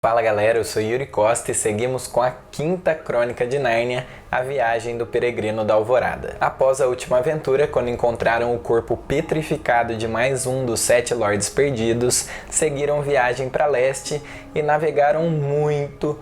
Fala galera, eu sou Yuri Costa e seguimos com a quinta crônica de Nárnia, a viagem do peregrino da Alvorada. Após a última aventura, quando encontraram o corpo petrificado de mais um dos 7 lords perdidos, seguiram viagem para leste e navegaram muito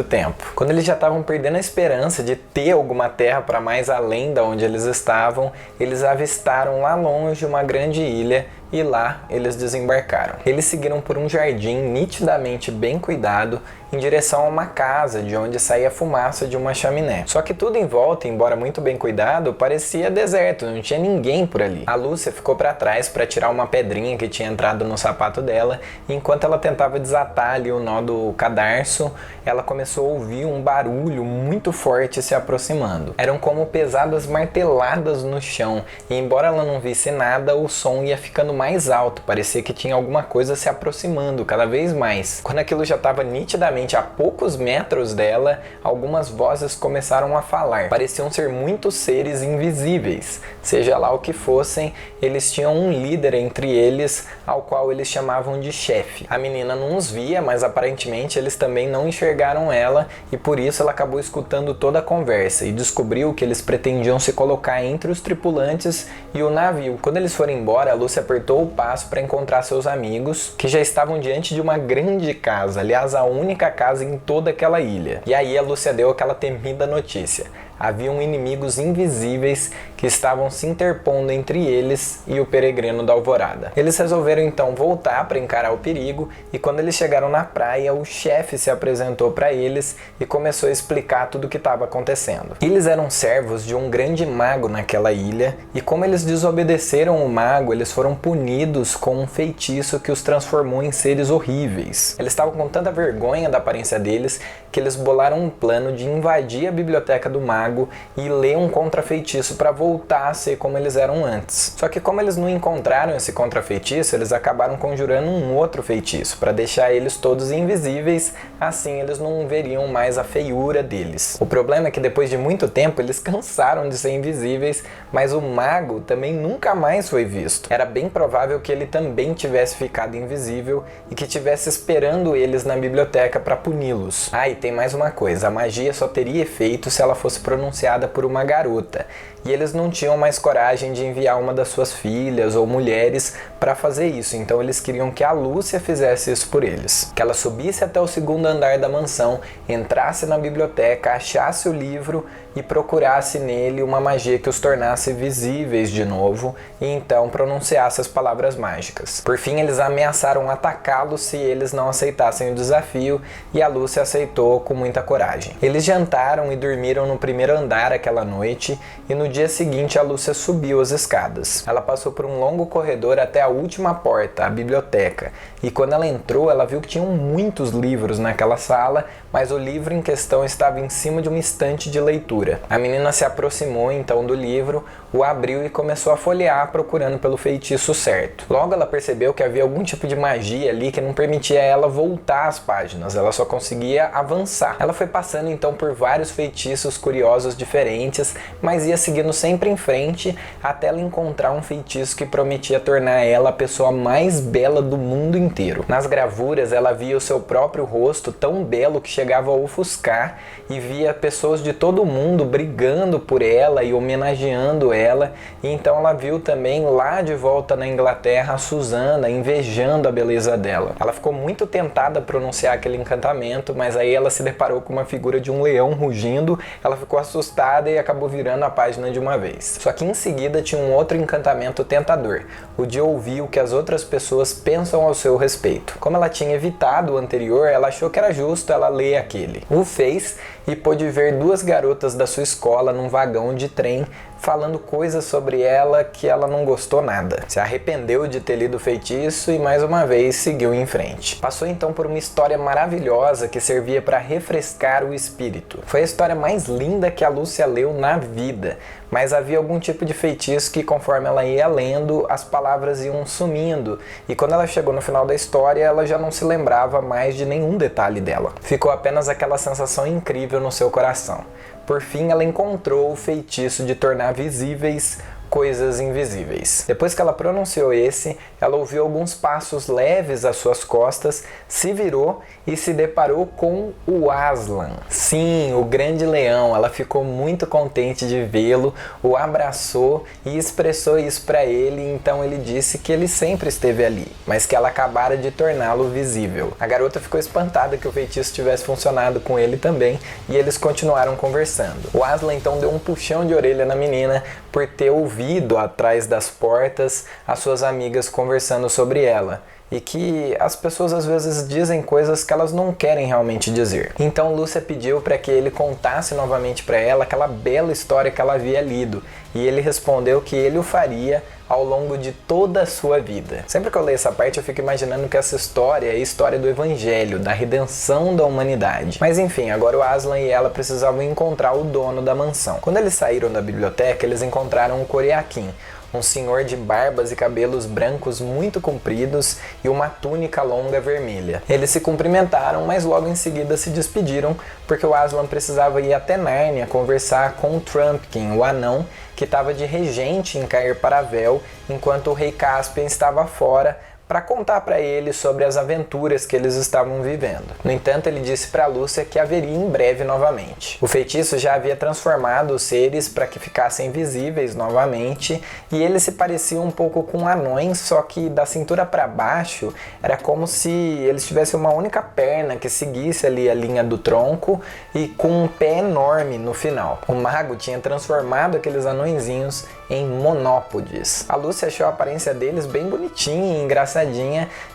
tempo. Quando eles já estavam perdendo a esperança de ter alguma terra para mais além da onde eles estavam, eles avistaram lá longe uma grande ilha e lá eles desembarcaram. Eles seguiram por um jardim nitidamente bem cuidado em direção a uma casa de onde saía fumaça de uma chaminé. Só que tudo em volta, embora muito bem cuidado, parecia deserto, não tinha ninguém por ali. A Lúcia ficou para trás para tirar uma pedrinha que tinha entrado no sapato dela, e enquanto ela tentava desatar ali o nó do cadarço, ela começou a ouvir um barulho muito forte se aproximando. Eram como pesadas marteladas no chão, e embora ela não visse nada, o som ia ficando mais alto, parecia que tinha alguma coisa se aproximando cada vez mais. Quando aquilo já estava nitidamente a poucos metros dela, algumas vozes começaram a falar. Pareciam ser muitos seres invisíveis. Seja lá o que fossem, eles tinham um líder entre eles, ao qual eles chamavam de chefe. A menina não os via, mas aparentemente eles também não enxergaram ela, e por isso ela acabou escutando toda a conversa e descobriu que eles pretendiam se colocar entre os tripulantes e o navio. Quando eles foram embora, a Lúcia apertou o passo para encontrar seus amigos, que já estavam diante de uma grande casa, aliás, a única casa em toda aquela ilha. E aí a Lúcia deu aquela temida notícia. Haviam inimigos invisíveis que estavam se interpondo entre eles e o peregrino da Alvorada. Eles resolveram então voltar para encarar o perigo, e quando eles chegaram na praia, o chefe se apresentou para eles e começou a explicar tudo o que estava acontecendo. Eles eram servos de um grande mago naquela ilha, e como eles desobedeceram o mago, eles foram punidos com um feitiço que os transformou em seres horríveis. Eles estavam com tanta vergonha da aparência deles que eles bolaram um plano de invadir a biblioteca do mago e ler um contrafeitiço para voltar a ser como eles eram antes. Só que como eles não encontraram esse contrafeitiço, eles acabaram conjurando um outro feitiço para deixar eles todos invisíveis, assim eles não veriam mais a feiura deles. O problema é que depois de muito tempo eles cansaram de ser invisíveis, mas o mago também nunca mais foi visto. Era bem provável que ele também tivesse ficado invisível e que tivesse esperando eles na biblioteca para puni-los. Ah, e tem mais uma coisa, a magia só teria efeito se ela fosse pronunciada por uma garota, e eles não tinham mais coragem de enviar uma das suas filhas ou mulheres para fazer isso, então eles queriam que a Lúcia fizesse isso por eles. Que ela subisse até o segundo andar da mansão, entrasse na biblioteca, achasse o livro e procurasse nele uma magia que os tornasse visíveis de novo, e então pronunciasse as palavras mágicas. Por fim, eles ameaçaram atacá-los se eles não aceitassem o desafio, e a Lúcia aceitou com muita coragem. Eles jantaram e dormiram no primeiro andar aquela noite, e no dia seguinte a Lúcia subiu as escadas. Ela passou por um longo corredor até a última porta, a biblioteca, e quando ela entrou, ela viu que tinham muitos livros naquela sala, mas o livro em questão estava em cima de uma estante de leitura. A menina se aproximou então do livro, o abriu e começou a folhear procurando pelo feitiço certo. Logo ela percebeu que havia algum tipo de magia ali que não permitia ela voltar às páginas, ela só conseguia avançar. Ela foi passando então por vários feitiços curiosos diferentes, mas ia seguindo sempre em frente até ela encontrar um feitiço que prometia tornar ela a pessoa mais bela do mundo inteiro. Nas gravuras ela via o seu próprio rosto tão belo que chegava a ofuscar, e via pessoas de todo o mundo brigando por ela e homenageando ela, e então ela viu também lá de volta na Inglaterra a Susana invejando a beleza dela. Ela ficou muito tentada a pronunciar aquele encantamento, mas aí ela se deparou com uma figura de um leão rugindo, ela ficou assustada e acabou virando a página de uma vez. Só que em seguida tinha um outro encantamento tentador, o de ouvir o que as outras pessoas pensam ao seu respeito. Como ela tinha evitado o anterior, ela achou que era justo ela ler aquele. O fez e pôde ver 2 garotas da sua escola num vagão de trem falando coisas sobre ela que ela não gostou nada. Se arrependeu de ter lido o feitiço e mais uma vez seguiu em frente. Passou então por uma história maravilhosa que servia para refrescar o espírito. Foi a história mais linda que a Lúcia leu na vida, mas havia algum tipo de feitiço que, conforme ela ia lendo, as palavras iam sumindo, e quando ela chegou no final da história, ela já não se lembrava mais de nenhum detalhe dela. Ficou apenas aquela sensação incrível no seu coração. Por fim, ela encontrou o feitiço de tornar visíveis coisas invisíveis. Depois que ela pronunciou esse, ela ouviu alguns passos leves às suas costas, se virou e se deparou com o Aslan. Sim, o grande leão. Ela ficou muito contente de vê-lo, o abraçou e expressou isso para ele, então ele disse que ele sempre esteve ali, mas que ela acabara de torná-lo visível. A garota ficou espantada que o feitiço tivesse funcionado com ele também e eles continuaram conversando. O Aslan então deu um puxão de orelha na menina por ter ouvido atrás das portas as suas amigas conversando sobre ela. E que as pessoas às vezes dizem coisas que elas não querem realmente dizer. Então Lúcia pediu para que ele contasse novamente para ela aquela bela história que ela havia lido. E ele respondeu que ele o faria ao longo de toda a sua vida. Sempre que eu leio essa parte eu fico imaginando que essa história é a história do Evangelho, da redenção da humanidade. Mas enfim, agora o Aslan e ela precisavam encontrar o dono da mansão. Quando eles saíram da biblioteca, eles encontraram o Coriaquim, um senhor de barbas e cabelos brancos muito compridos e uma túnica longa vermelha. Eles se cumprimentaram, mas logo em seguida se despediram, porque o Aslan precisava ir até Nárnia conversar com o Trumpkin, o anão, que estava de regente em Cair Paravel, enquanto o rei Caspian estava fora, para contar para ele sobre as aventuras que eles estavam vivendo. No entanto, ele disse para Lúcia que haveria em breve novamente. O feitiço já havia transformado os seres para que ficassem visíveis novamente, e eles se pareciam um pouco com anões, só que da cintura para baixo era como se eles tivessem uma única perna que seguisse ali a linha do tronco e com um pé enorme no final. O mago tinha transformado aqueles anõezinhos em monópodes. A Lúcia achou a aparência deles bem bonitinha e engraçadinha,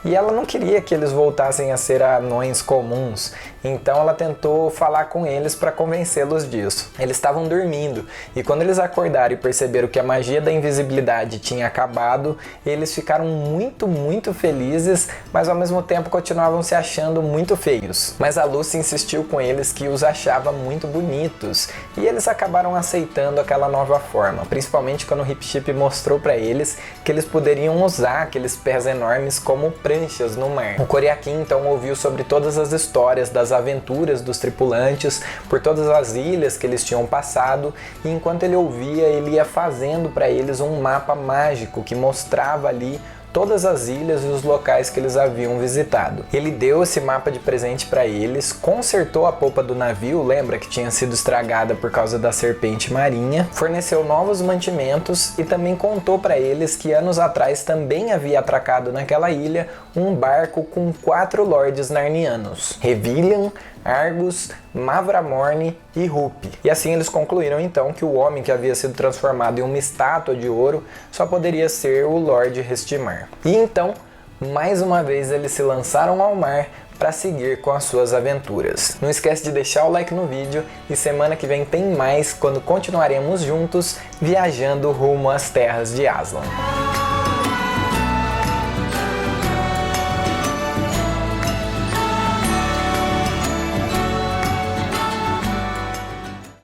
e ela não queria que eles voltassem a ser anões comuns, então ela tentou falar com eles para convencê-los disso. Eles estavam dormindo, e quando eles acordaram e perceberam que a magia da invisibilidade tinha acabado, eles ficaram muito felizes, mas ao mesmo tempo continuavam se achando muito feios. Mas a Lúcia insistiu com eles que os achava muito bonitos, e eles acabaram aceitando aquela nova forma, principalmente quando o Hip Chip mostrou para eles que eles poderiam usar aqueles pés enormes como pranchas no mar. O Coriaquim então ouviu sobre todas as histórias das aventuras dos tripulantes por todas as ilhas que eles tinham passado, e enquanto ele ouvia, ele ia fazendo para eles um mapa mágico que mostrava ali todas as ilhas e os locais que eles haviam visitado. Ele deu esse mapa de presente para eles, consertou a polpa do navio, lembra que tinha sido estragada por causa da serpente marinha, forneceu novos mantimentos e também contou para eles que anos atrás também havia atracado naquela ilha um barco com 4 lordes narnianos: Revilian, Argus, Mavramorne e Rupi. E assim eles concluíram então que o homem que havia sido transformado em uma estátua de ouro só poderia ser o Lorde Restimar. E então, mais uma vez, eles se lançaram ao mar para seguir com as suas aventuras. Não esquece de deixar o like no vídeo e semana que vem tem mais, quando continuaremos juntos viajando rumo às terras de Aslan.